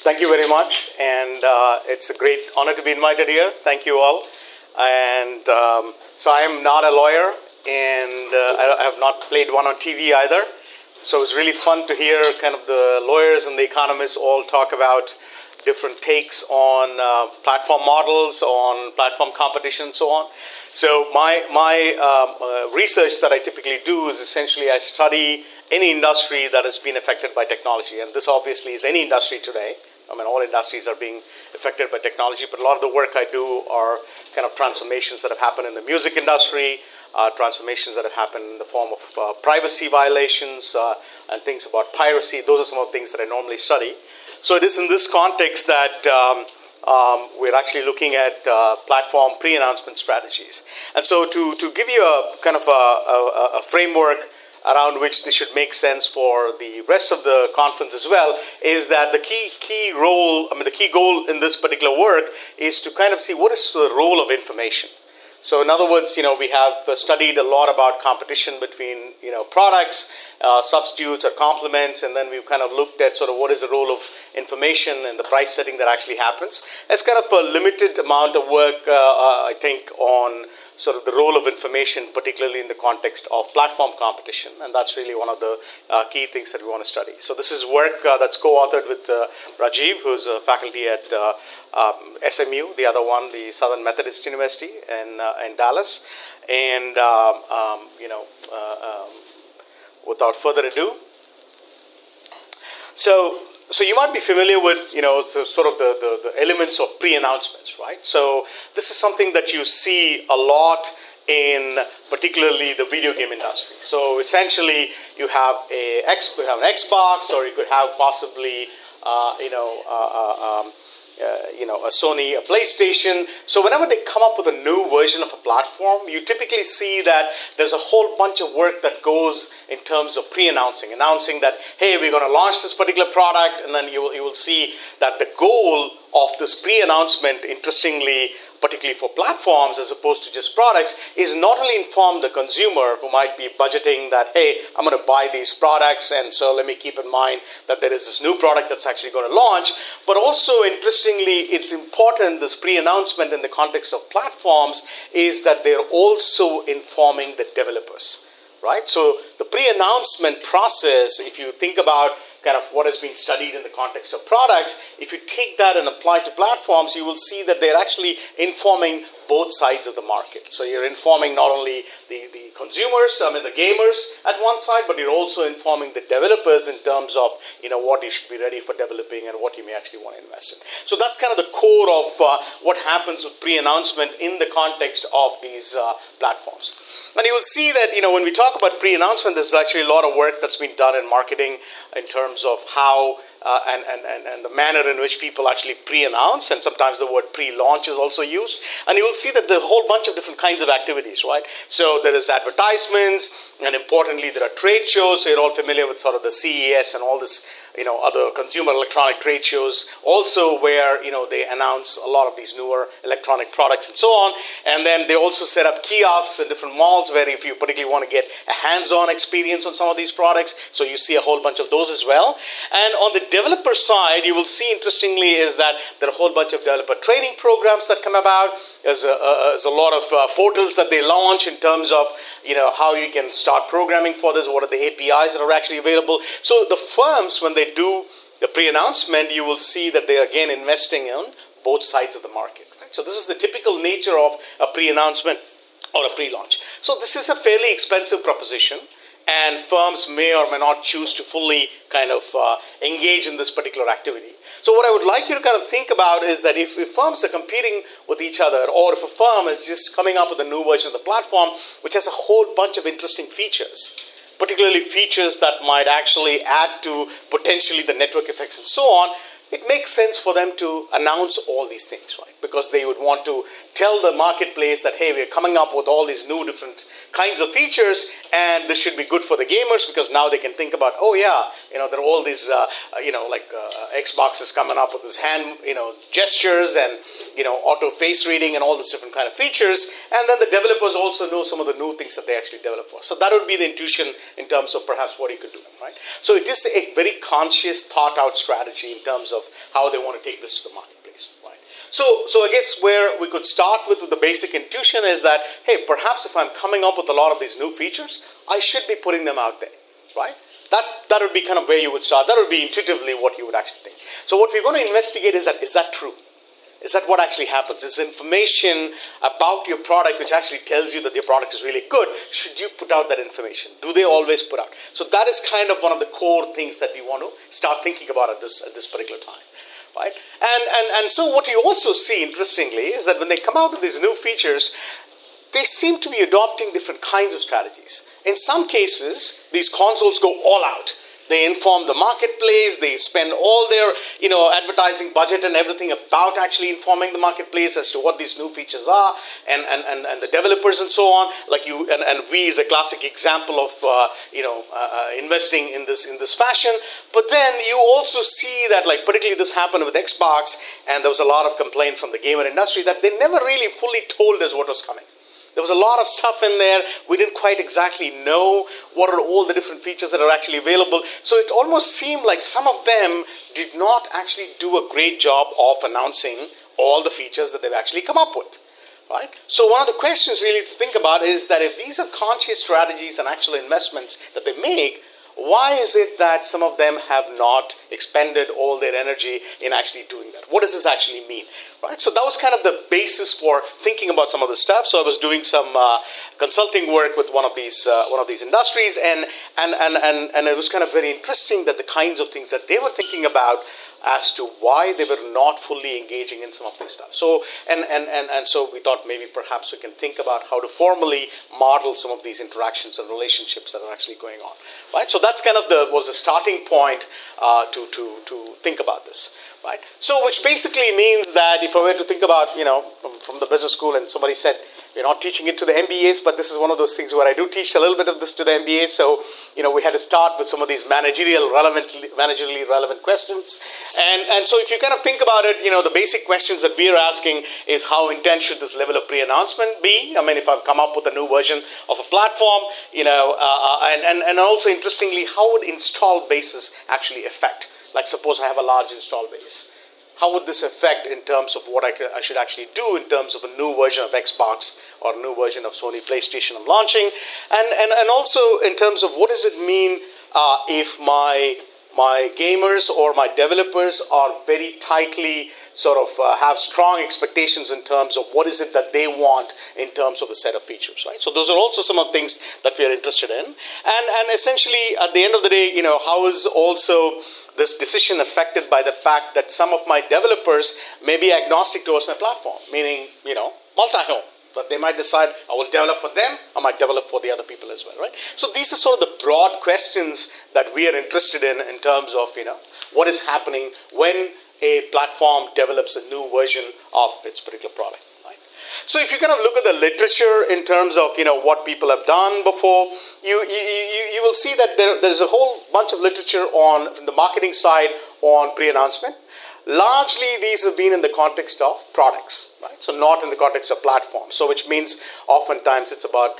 Thank you very much, and it's a great honor to be invited here. Thank you all. And so I am not a lawyer, and I have not played one on TV either. So it's really fun to hear kind of the lawyers and the economists all talk about different takes on platform models, on platform competition, and so on. So my research that I typically do is essentially I study any industry that has been affected by technology. And this obviously is any industry today. I mean, all industries are being affected by technology, but a lot of the work I do are kind of transformations that have happened in the music industry, transformations that have happened in the form of privacy violations and things about piracy. Those are some of the things that I normally study. So it is in this context that we're actually looking at platform pre-announcement strategies. And so to give you a kind of a framework around which this should make sense for the rest of the conference as well, is that the key goal in this particular work is to kind of see what is the role of information. So in other words, we have studied a lot about competition between, products, substitutes or complements, and then we've kind of looked at sort of what is the role of information and the price setting that actually happens. It's kind of a limited amount of work, I think, on sort of the role of information, particularly in the context of platform competition. And that's really one of the key things that we want to study. So this is work that's co-authored with Rajiv, who's a faculty at SMU, the other one, the Southern Methodist University in Dallas. And, without further ado, so you might be familiar with, sort of the elements of pre-announcements, right? So this is something that you see a lot in particularly the video game industry. So essentially, you have an Xbox, or you could have possibly, a Sony, a PlayStation. So whenever they come up with a new version of a platform, you typically see that there's a whole bunch of work that goes in terms of pre-announcing, announcing that, hey, we're going to launch this particular product, and then you will see that the goal of this pre-announcement, interestingly, particularly for platforms as opposed to just products, is not only inform the consumer who might be budgeting that, hey, I'm going to buy these products, and so let me keep in mind that there is this new product that's actually going to launch, but also, interestingly, it's important, this pre-announcement in the context of platforms, is that they're also informing the developers, right? So the pre-announcement process, if you think about kind of what has been studied in the context of products, if you take that and apply to platforms, you will see that they're actually informing both sides of the market. So you're informing not only the consumers, the gamers at one side, but you're also informing the developers in terms of, what you should be ready for developing and what you may actually want to invest in. So that's kind of the core of what happens with pre-announcement in the context of these platforms. And you will see that, when we talk about pre-announcement, there's actually a lot of work that's been done in marketing in terms of how and the manner in which people actually pre-announce, and sometimes the word pre-launch is also used. And you will see that there are a whole bunch of different kinds of activities, right? So there is advertisements, and importantly, there are trade shows. So you're all familiar with sort of the CES and all this, other consumer electronic trade shows also where, they announce a lot of these newer electronic products and so on. And then they also set up kiosks in different malls where if you particularly want to get a hands-on experience on some of these products, so you see a whole bunch of those as well. And on the developer side, you will see, interestingly, is that there are a whole bunch of developer training programs that come about. There's a lot of portals that they launch in terms of, how you can start programming for this, what are the APIs that are actually available. So the firms, when they do the pre-announcement, you will see that they are again investing in both sides of the market. Right? So this is the typical nature of a pre-announcement or a pre-launch. So this is a fairly expensive proposition, and firms may or may not choose to fully kind of engage in this particular activity. So what I would like you to kind of think about is that if firms are competing with each other, or if a firm is just coming up with a new version of the platform, which has a whole bunch of interesting features, particularly features that might actually add to potentially the network effects and so on, it makes sense for them to announce all these things, right? Because they would want to tell the marketplace that, hey, we're coming up with all these new different kinds of features, and this should be good for the gamers because now they can think about, oh yeah, there are all these, Xbox is coming up with this hand, gestures and, auto face reading and all these different kind of features, and then the developers also know some of the new things that they actually develop for. So that would be the intuition in terms of perhaps what you could do, right? So it is a very conscious, thought-out strategy in terms of how they want to take this to the marketplace, right? So I guess where we could start with the basic intuition is that, hey, perhaps if I'm coming up with a lot of these new features, I should be putting them out there, right? That would be kind of where you would start. That would be intuitively what you would actually think. So what we're going to investigate is that true? Is that what actually happens? Is information about your product which actually tells you that your product is really good? Should you put out that information? Do they always put out? So that is kind of one of the core things that we want to start thinking about at this particular time. Right? And so what you also see, interestingly, is that when they come out with these new features, they seem to be adopting different kinds of strategies. In some cases, these consoles go all out. They inform the marketplace, they spend all their, advertising budget and everything about actually informing the marketplace as to what these new features are, and the developers and so on. Like and we is a classic example of, investing in this fashion. But then you also see that, like, particularly this happened with Xbox, and there was a lot of complaint from the gamer industry that they never really fully told us what was coming. There was a lot of stuff in there. We didn't quite exactly know what are all the different features that are actually available. So it almost seemed like some of them did not actually do a great job of announcing all the features that they've actually come up with. Right? So one of the questions really to think about is that if these are conscious strategies and actual investments that they make, why is it that some of them have not expended all their energy in actually doing that? What does this actually mean? Right? So that was kind of the basis for thinking about some of the stuff. So I was doing some consulting work with one of these industries, and it was kind of very interesting that the kinds of things that they were thinking about as to why they were not fully engaging in some of this stuff. So and so we thought maybe perhaps we can think about how to formally model some of these interactions and relationships that are actually going on. Right? So that's kind of was the starting point to think about this. Right? So which basically means that if I were to think about, from the business school, and somebody said, we're not teaching it to the MBAs, but this is one of those things where I do teach a little bit of this to the MBAs. So, we had to start with some of these managerially relevant questions. And so if you kind of think about it, the basic questions that we are asking is how intense should this level of pre-announcement be? I mean, if I've come up with a new version of a platform, and also interestingly, how would install bases actually affect? Like suppose I have a large install base. How would this affect in terms of what I should actually do in terms of a new version of Xbox or a new version of Sony PlayStation I'm launching? And also in terms of what does it mean if my gamers or my developers are very tightly sort of have strong expectations in terms of what is it that they want in terms of a set of features, right? So those are also some of the things that we are interested in. And essentially at the end of the day, how is also this decision affected by the fact that some of my developers may be agnostic towards my platform, meaning, multi-home. But they might decide I will develop for them, I might develop for the other people as well, right? So these are sort of the broad questions that we are interested in terms of, what is happening when a platform develops a new version of its particular product. So if you kind of look at the literature in terms of, what people have done before, you will see that there's a whole bunch of literature from the marketing side on pre-announcement. Largely, these have been in the context of products, right? So not in the context of platforms. So which means oftentimes it's about,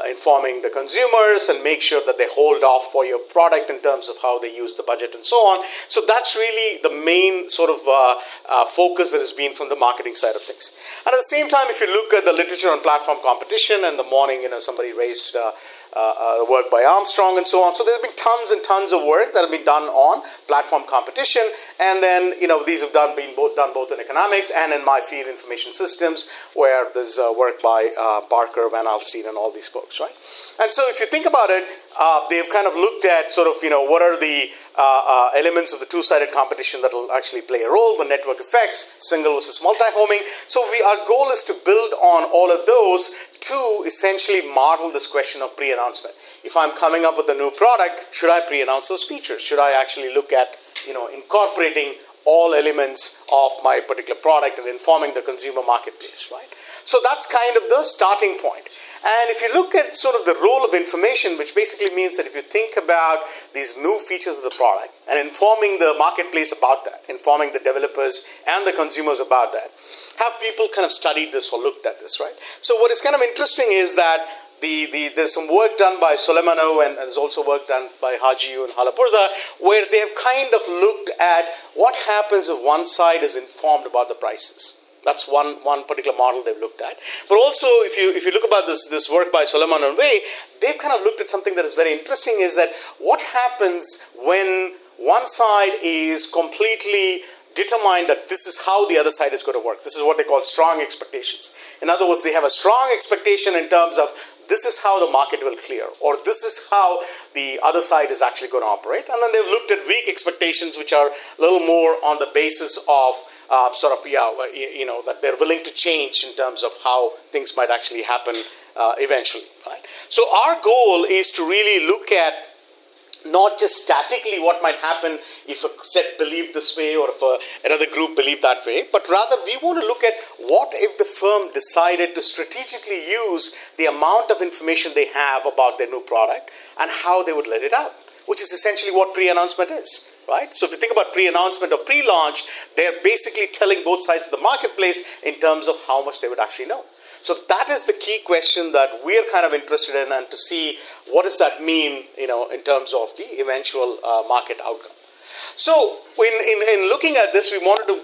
informing the consumers and make sure that they hold off for your product in terms of how they use the budget and so on. So that's really the main sort of focus that has been from the marketing side of things. And at the same time, if you look at the literature on platform competition, and the morning, somebody raised work by Armstrong and so on. So there's been tons and tons of work that have been done on platform competition, and then these have been done both in economics and in my field, information systems, where there's work by Barker, Van Alstyne, and all these folks, right? And so if you think about it, they've kind of looked at sort of what are the elements of the two-sided competition that will actually play a role, the network effects, single versus multi-homing. So our goal is to build on all of those to essentially model this question of pre-announcement. If I'm coming up with a new product, should I pre-announce those features? Should I actually look at, incorporating all elements of my particular product and informing the consumer marketplace, right? So that's kind of the starting point. And if you look at sort of the role of information, which basically means that if you think about these new features of the product and informing the marketplace about that, informing the developers and the consumers about that, have people kind of studied this or looked at this, right? So what is kind of interesting is that there's some work done by Soleimano, and there's also work done by HKU and CHELLAPPA, where they have kind of looked at what happens if one side is informed about the prices. That's one particular model they've looked at. But also, if you look about this work by Soleimano and Way, they've kind of looked at something that is very interesting, is that what happens when one side is completely determined that this is how the other side is going to work. This is what they call strong expectations. In other words, they have a strong expectation in terms of this is how the market will clear, or this is how the other side is actually going to operate. And then they've looked at weak expectations, which are a little more on the basis of that they're willing to change in terms of how things might actually happen eventually, right? So our goal is to really look at not just statically what might happen if a set believed this way or if another group believed that way, but rather we want to look at what if the firm decided to strategically use the amount of information they have about their new product and how they would let it out, which is essentially what pre-announcement is. Right? So if you think about pre-announcement or pre-launch, they're basically telling both sides of the marketplace in terms of how much they would actually know. So that is the key question that we're kind of interested in, and to see what does that mean, in terms of the eventual market outcome. So in looking at this, we wanted to,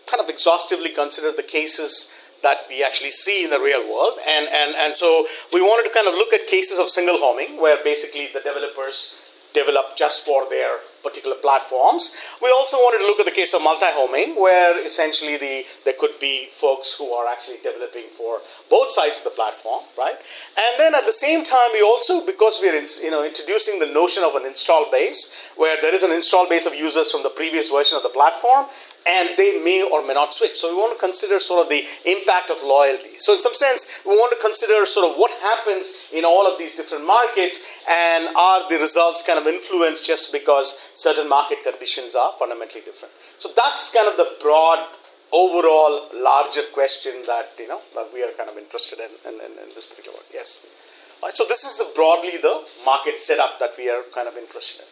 kind of exhaustively consider the cases that we actually see in the real world. And so we wanted to kind of look at cases of single homing, where basically the developers develop just for their particular platforms. We also wanted to look at the case of multi-homing, where essentially there could be folks who are actually developing for both sides of the platform, right? And then at the same time, we also, because we're introducing the notion of an install base, where there is an install base of users from the previous version of the platform, and they may or may not switch. So we want to consider sort of the impact of loyalty. So in some sense, we want to consider sort of what happens in all of these different markets, and are the results kind of influenced just because certain market conditions are fundamentally different. So that's kind of the broad, overall, larger question that that we are kind of interested in this particular one. Yes. All right, so this is broadly the market setup that we are kind of interested in.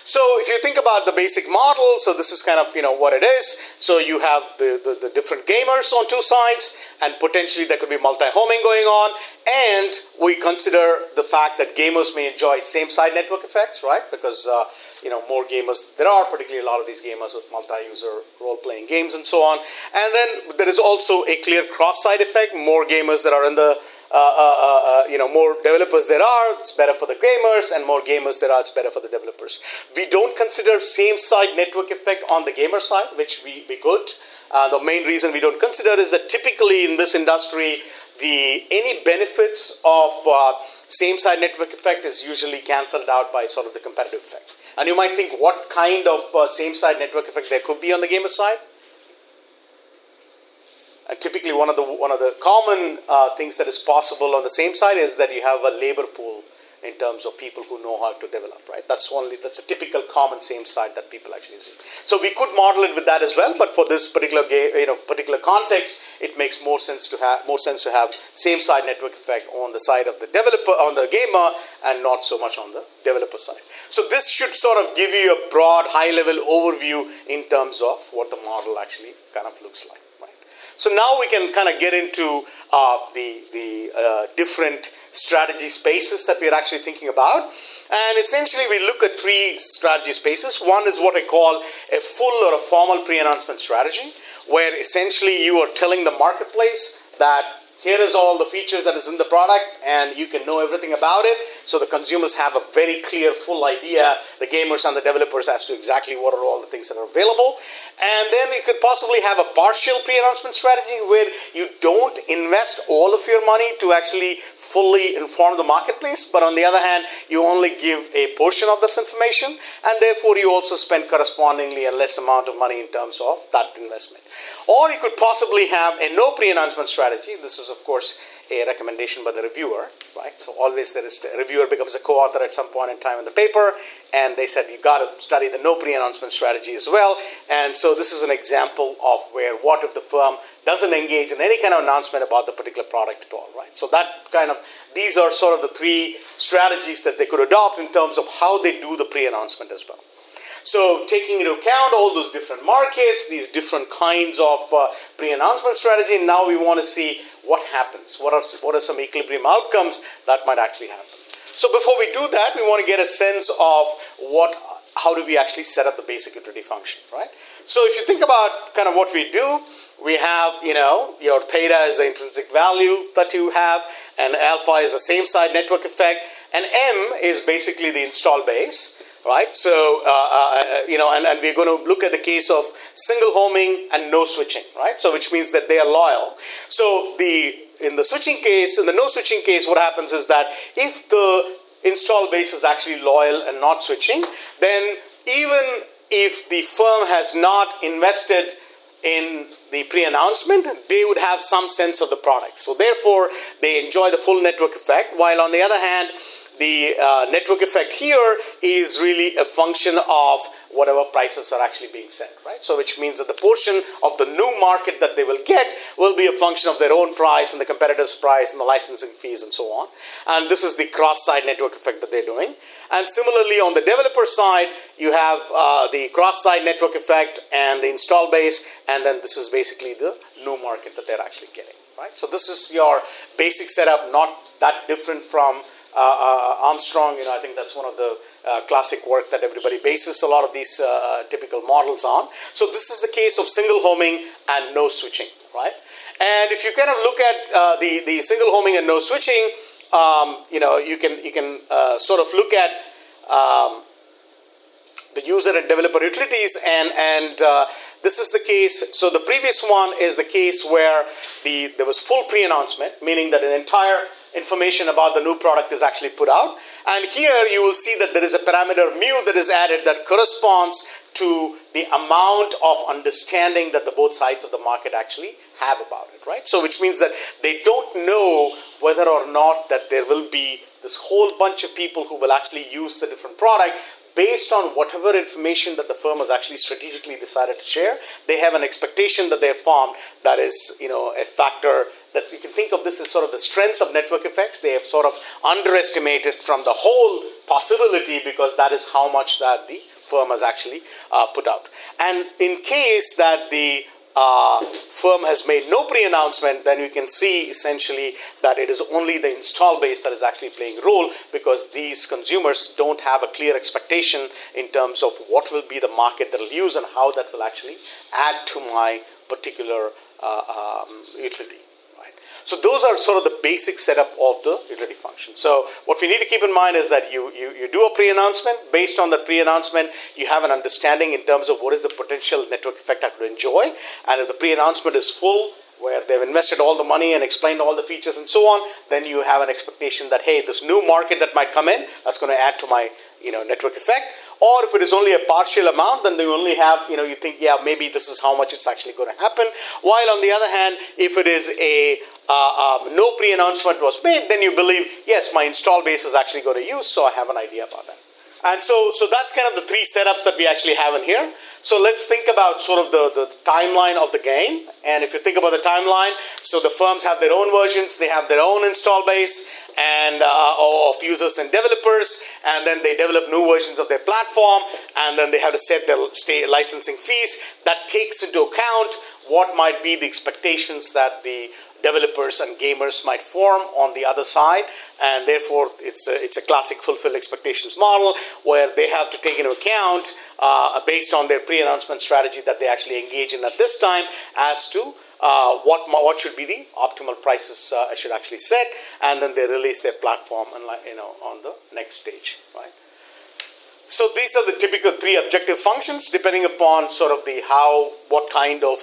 So if you think about the basic model, so this is kind of what it is. So you have the different gamers on two sides, and potentially there could be multi-homing going on, and we consider the fact that gamers may enjoy same-side network effects, right? Because more gamers, there are particularly a lot of these gamers with multi-user role-playing games and so on. And then there is also a clear cross-side effect. More gamers that are in the more developers there are, it's better for the gamers, and more gamers there are, it's better for the developers. We don't consider same-side network effect on the gamer side, which we could. The main reason we don't consider is that typically in this industry, any benefits of same-side network effect is usually cancelled out by sort of the competitive effect. And you might think, what kind of same-side network effect there could be on the gamer side? And typically, one of the common things that is possible on the same side is that you have a labor pool in terms of people who know how to develop, right? That's a typical common same side that people actually use. So we could model it with that as well, but for this particular particular context, it makes more sense to have same side network effect on the side of the developer, on the gamer, and not so much on the developer side. So this should sort of give you a broad, high level overview in terms of what the model actually kind of looks like. So now we can kind of get into the different strategy spaces that we're actually thinking about. And essentially we look at three strategy spaces. One is what I call a full or a formal pre-announcement strategy, where essentially you are telling the marketplace that here is all the features that is in the product, and you can know everything about it. So the consumers have a very clear, full idea, the gamers and the developers, as to exactly what are all the things that are available. And then you could possibly have a partial pre-announcement strategy where you don't invest all of your money to actually fully inform the marketplace, but on the other hand, you only give a portion of this information, and therefore you also spend correspondingly a less amount of money in terms of that investment. Or you could possibly have a no pre-announcement strategy. This is, of course, a recommendation by the reviewer, right? So always there is, a reviewer becomes a co-author at some point in time in the paper, and they said you got to study the no pre-announcement strategy as well. And so this is an example of where what if the firm doesn't engage in any kind of announcement about the particular product at all, right? So that kind of, these are sort of the three strategies that they could adopt in terms of how they do the pre-announcement as well. So taking into account all those different markets, these different kinds of pre-announcement strategy, now we want to see what happens. What are some equilibrium outcomes that might actually happen? So before we do that, we want to get a sense of how do we actually set up the basic utility function, right? So if you think about kind of what we do, we have, your theta is the intrinsic value that you have, and alpha is the same side network effect, and M is basically the install base. Right, so and we're going to look at the case of single homing and no switching, right? So which means that they are loyal. So in the no switching case, what happens is that if the install base is actually loyal and not switching, then even if the firm has not invested in the pre-announcement, they would have some sense of the product. So therefore, they enjoy the full network effect. While on the other hand, the network effect here is really a function of whatever prices are actually being set, right? So which means that the portion of the new market that they will get will be a function of their own price and the competitor's price and the licensing fees and so on. And this is the cross-side network effect that they're doing. And similarly, on the developer side, you have the cross-side network effect and the install base, and then this is basically the new market that they're actually getting, right? So this is your basic setup, not that different from Armstrong. I think that's one of the classic work that everybody bases a lot of these typical models on. So this is the case of single homing and no switching, right? And if you kind of look at the single homing and no switching, you can sort of look at the user and developer utilities, and this is the case. So the previous one is the case where there was full pre-announcement, meaning that an entire information about the new product is actually put out. And here you will see that there is a parameter mu that is added that corresponds to the amount of understanding that the both sides of the market actually have about it, right? So which means that they don't know whether or not that there will be this whole bunch of people who will actually use the different product based on whatever information that the firm has actually strategically decided to share. They have an expectation that they have formed that is, a factor that you can think of this as sort of the strength of network effects. They have sort of underestimated from the whole possibility because that is how much that the firm has actually put out. And in case that the firm has made no pre-announcement, then we can see essentially that it is only the install base that is actually playing a role, because these consumers don't have a clear expectation in terms of what will be the market that will use and how that will actually add to my particular utility. So those are sort of the basic setup of the utility function. So what we need to keep in mind is that you do a pre-announcement. Based on the pre-announcement, you have an understanding in terms of what is the potential network effect I could enjoy. And if the pre-announcement is full, where they've invested all the money and explained all the features and so on, then you have an expectation that, hey, this new market that might come in, that's going to add to my network effect. Or if it is only a partial amount, then you only have, you think, yeah, maybe this is how much it's actually going to happen. While on the other hand, if it is no pre-announcement was made, then you believe, yes, my install base is actually going to use, so I have an idea about that. And so that's kind of the three setups that we actually have in here. So let's think about sort of the timeline of the game. And if you think about the timeline, so the firms have their own versions, they have their own install base and of users and developers, and then they develop new versions of their platform, and then they have to set their licensing fees. That takes into account what might be the expectations that the developers and gamers might form on the other side, and therefore it's a classic fulfill expectations model where they have to take into account based on their pre-announcement strategy that they actually engage in at this time as to what should be the optimal prices I should actually set, and then they release their platform and on the next stage, right? So these are the typical three objective functions depending upon sort of what kind of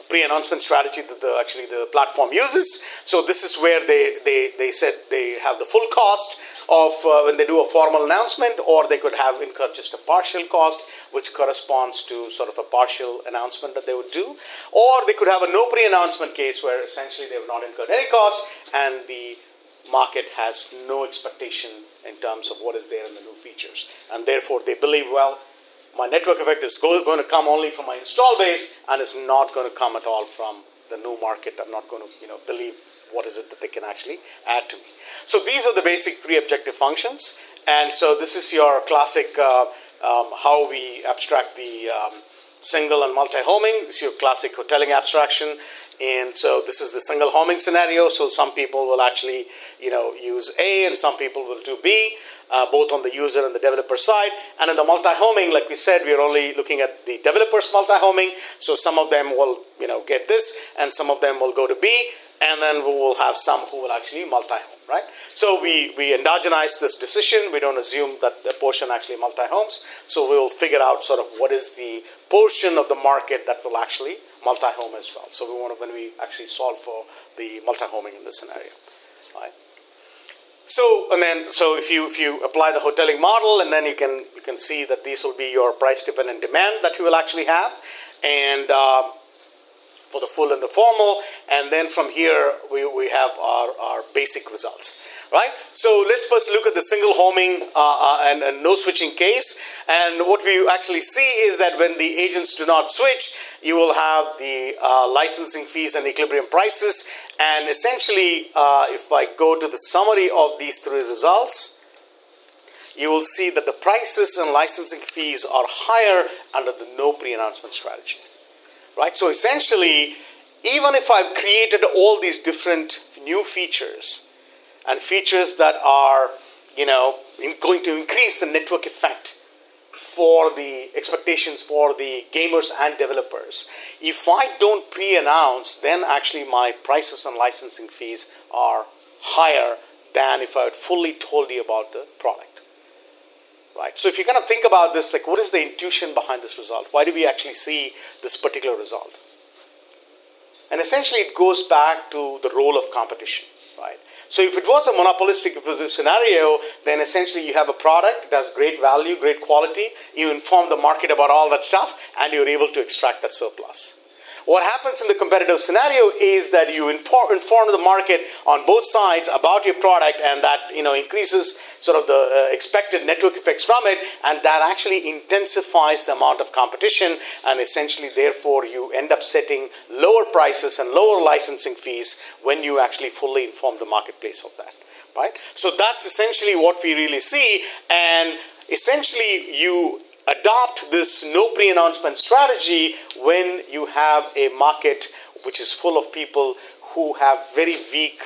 pre-announcement strategy that the platform uses. So this is where they said they have the full cost of when they do a formal announcement, or they could have incurred just a partial cost, which corresponds to sort of a partial announcement that they would do. Or they could have a no pre-announcement case where essentially they have not incurred any cost and the market has no expectation in terms of what is there in the new features. And therefore they believe, well, my network effect is going to come only from my install base and is not going to come at all from the new market. I'm not going to believe what is it that they can actually add to me. So these are the basic three objective functions. And so this is your classic how we abstract the single and multi-homing. This is your classic hoteling abstraction. And so this is the single homing scenario. So some people will actually use A and some people will do B, both on the user and the developer side. And in the multi-homing, like we said, we are only looking at the developer's multi-homing. So some of them will get this and some of them will go to B. And then we will have some who will actually multi-home, right? So we endogenize this decision. We don't assume that the portion actually multi-homes. So we will figure out sort of what is the portion of the market that will actually multi-home as well. So we want to, when we actually solve for the multi-homing in this scenario, right? So if you apply the hoteling model, and then you can see that these will be your price-dependent demand that you will actually have, and for the full and the formal, and then from here we have our basic results, right? So let's first look at the single homing and no switching case. And what we actually see is that when the agents do not switch, you will have the licensing fees and equilibrium prices. And essentially, if I go to the summary of these three results, you will see that the prices and licensing fees are higher under the no pre-announcement strategy. Right? So essentially, even if I've created all these different new features and features that are, going to increase the network effect for the expectations for the gamers and developers, if I don't pre-announce, then actually my prices and licensing fees are higher than if I had fully told you about the product. Right. So if you kind of think about this, like what is the intuition behind this result? Why do we actually see this particular result? And essentially it goes back to the role of competition, right? So if it was a monopolistic scenario, then essentially you have a product that has great value, great quality, you inform the market about all that stuff, and you're able to extract that surplus. What happens in the competitive scenario is that you inform the market on both sides about your product, and that increases sort of the expected network effects from it, and that actually intensifies the amount of competition, and essentially therefore you end up setting lower prices and lower licensing fees when you actually fully inform the marketplace of that, right? So that's essentially what we really see, and essentially you adopt this no pre-announcement strategy when you have a market which is full of people who have very weak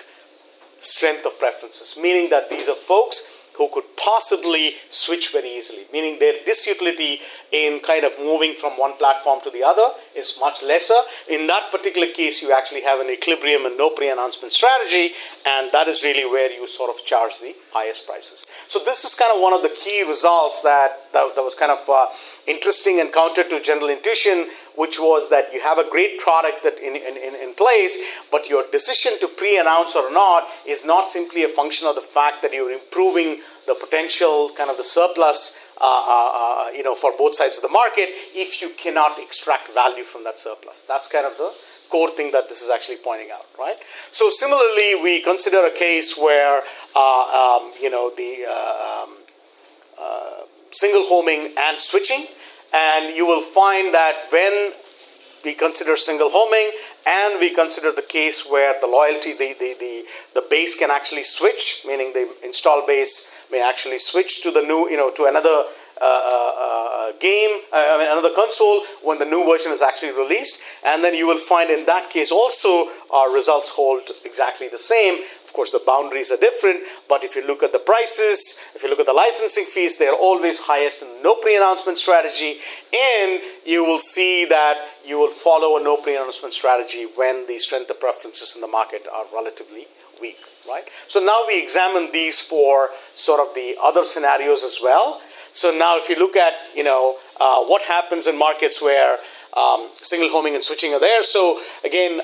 strength of preferences, meaning that these are folks who could possibly switch very easily, meaning their disutility in kind of moving from one platform to the other is much lesser. In that particular case, you actually have an equilibrium and no pre-announcement strategy, and that is really where you sort of charge the highest prices. So this is kind of one of the key results that was kind of interesting and counter to general intuition, which was that you have a great product that in place, but your decision to pre-announce or not is not simply a function of the fact that you're improving the potential kind of the surplus for both sides of the market if you cannot extract value from that surplus. That's kind of the core thing that this is actually pointing out, right? So similarly, we consider a case where single homing and switching, and you will find that when we consider single homing and we consider the case where the loyalty, the base can actually switch, meaning the install base may actually switch to the new, to another another console when the new version is actually released, and then you will find in that case also our results hold exactly the same. Of course, the boundaries are different, but if you look at the prices, if you look at the licensing fees, they are always highest in the no pre-announcement strategy, and you will see that you will follow a no pre-announcement strategy when the strength of preferences in the market are relatively weak, right? So now we examine these for sort of the other scenarios as well. So now if you look at, what happens in markets where single homing and switching are there. So again,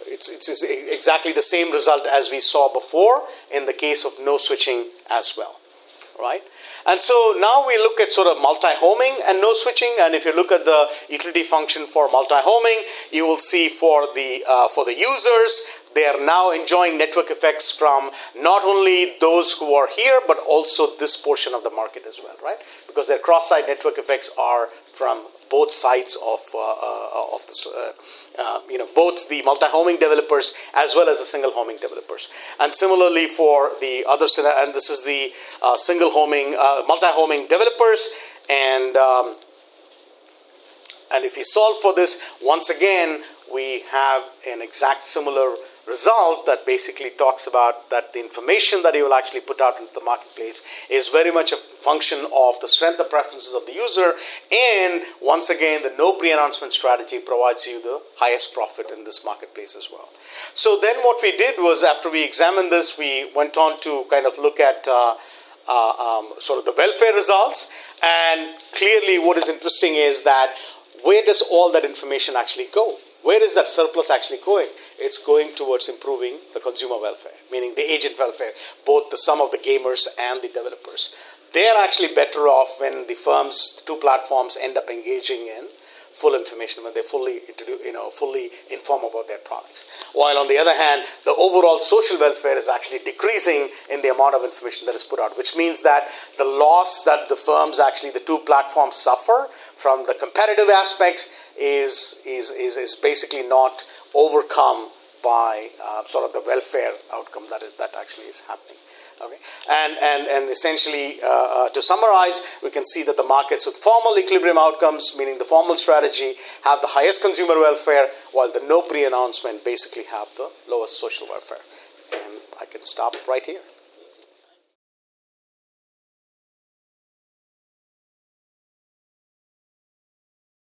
it's exactly the same result as we saw before in the case of no switching as well, right? And so now we look at sort of multi-homing and no switching. And if you look at the utility function for multi-homing, you will see for the users, they are now enjoying network effects from not only those who are here, but also this portion of the market as well, right? Because their cross-site network effects are from both sides of this, both the multi-homing developers as well as the single homing developers. And similarly for the other, and this is the single homing, multi-homing developers, and if you solve for this, once again, we have an exact similar result that basically talks about that the information that you will actually put out into the marketplace is very much a function of the strength of preferences of the user, and once again the no pre-announcement strategy provides you the highest profit in this marketplace as well. So then what we did was, after we examined this, we went on to kind of look at sort of the welfare results, and clearly what is interesting is that where does all that information actually go? Where is that surplus actually going? It's going towards improving the consumer welfare, meaning the agent welfare, both the sum of the gamers and the developers. They are actually better off when the firms, the two platforms, end up engaging in full information, when they fully inform about their products. While on the other hand, the overall social welfare is actually decreasing in the amount of information that is put out, which means that the loss that the firms, actually the two platforms, suffer from the competitive aspects is basically not overcome by sort of the welfare outcome that actually is happening. Okay, and essentially, to summarize, we can see that the markets with formal equilibrium outcomes, meaning the formal strategy, have the highest consumer welfare, while the no pre-announcement basically have the lowest social welfare. And I can stop right here.